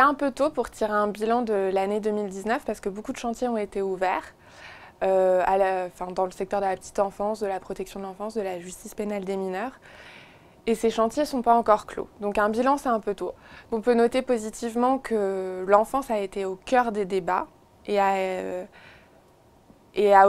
là un peu tôt pour tirer un bilan de l'année 2019 parce que beaucoup de chantiers ont été ouverts dans le secteur de la petite enfance, de la protection de l'enfance, de la justice pénale des mineurs. Et ces chantiers ne sont pas encore clos. Donc un bilan, c'est un peu tôt. On peut noter positivement que l'enfance a été au cœur des débats et a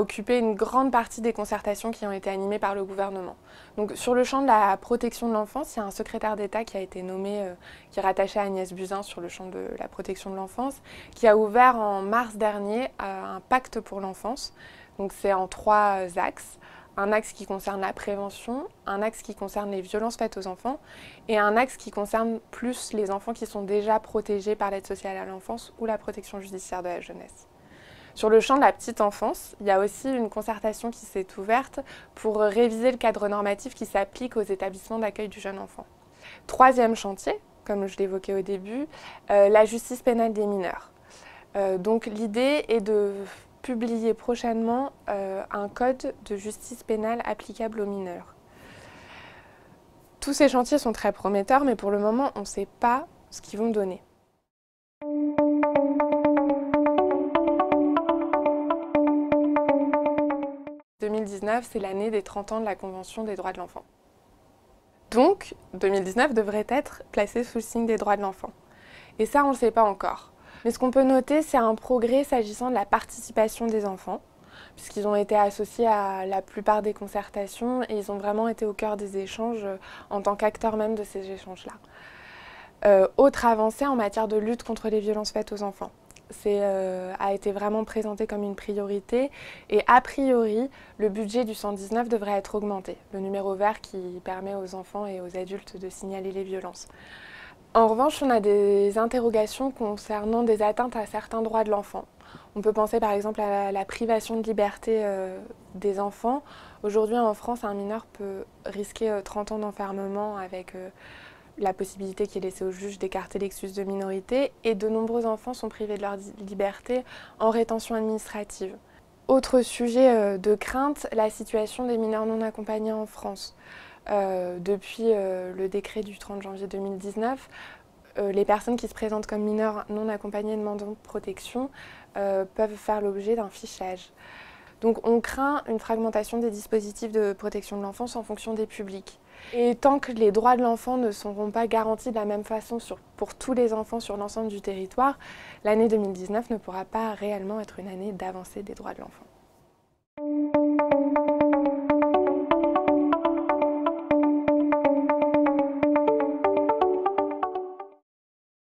occupé une grande partie des concertations qui ont été animées par le gouvernement. Donc sur le champ de la protection de l'enfance, il y a un secrétaire d'État qui a été nommé, qui est rattaché à Agnès Buzyn sur le champ de la protection de l'enfance, qui a ouvert en mars dernier un pacte pour l'enfance. Donc c'est en 3 axes. Un axe qui concerne la prévention, un axe qui concerne les violences faites aux enfants et un axe qui concerne plus les enfants qui sont déjà protégés par l'aide sociale à l'enfance ou la protection judiciaire de la jeunesse. Sur le champ de la petite enfance, il y a aussi une concertation qui s'est ouverte pour réviser le cadre normatif qui s'applique aux établissements d'accueil du jeune enfant. 3e chantier, comme je l'évoquais au début, la justice pénale des mineurs. Donc l'idée est de publier prochainement un code de justice pénale applicable aux mineurs. Tous ces chantiers sont très prometteurs, mais pour le moment, on ne sait pas ce qu'ils vont donner. « 2019, c'est l'année des 30 ans de la Convention des droits de l'enfant. Donc, 2019 devrait être placé sous le signe des droits de l'enfant. Et ça, on ne le sait pas encore. Mais ce qu'on peut noter, c'est un progrès s'agissant de la participation des enfants, puisqu'ils ont été associés à la plupart des concertations et ils ont vraiment été au cœur des échanges en tant qu'acteurs même de ces échanges-là. Autre avancée en matière de lutte contre les violences faites aux enfants. A été vraiment présenté comme une priorité et a priori, le budget du 119 devrait être augmenté, le numéro vert qui permet aux enfants et aux adultes de signaler les violences. En revanche, on a des interrogations concernant des atteintes à certains droits de l'enfant. On peut penser par exemple à la privation de liberté des enfants. Aujourd'hui en France, un mineur peut risquer 30 ans d'enfermement avec la possibilité qui est laissée au juge d'écarter l'excuse de minorité et de nombreux enfants sont privés de leur liberté en rétention administrative. Autre sujet de crainte, la situation des mineurs non accompagnés en France. Depuis le décret du 30 janvier 2019, les personnes qui se présentent comme mineurs non accompagnés demandant de protection peuvent faire l'objet d'un fichage. Donc on craint une fragmentation des dispositifs de protection de l'enfance en fonction des publics. Et tant que les droits de l'enfant ne seront pas garantis de la même façon pour tous les enfants sur l'ensemble du territoire, l'année 2019 ne pourra pas réellement être une année d'avancée des droits de l'enfant.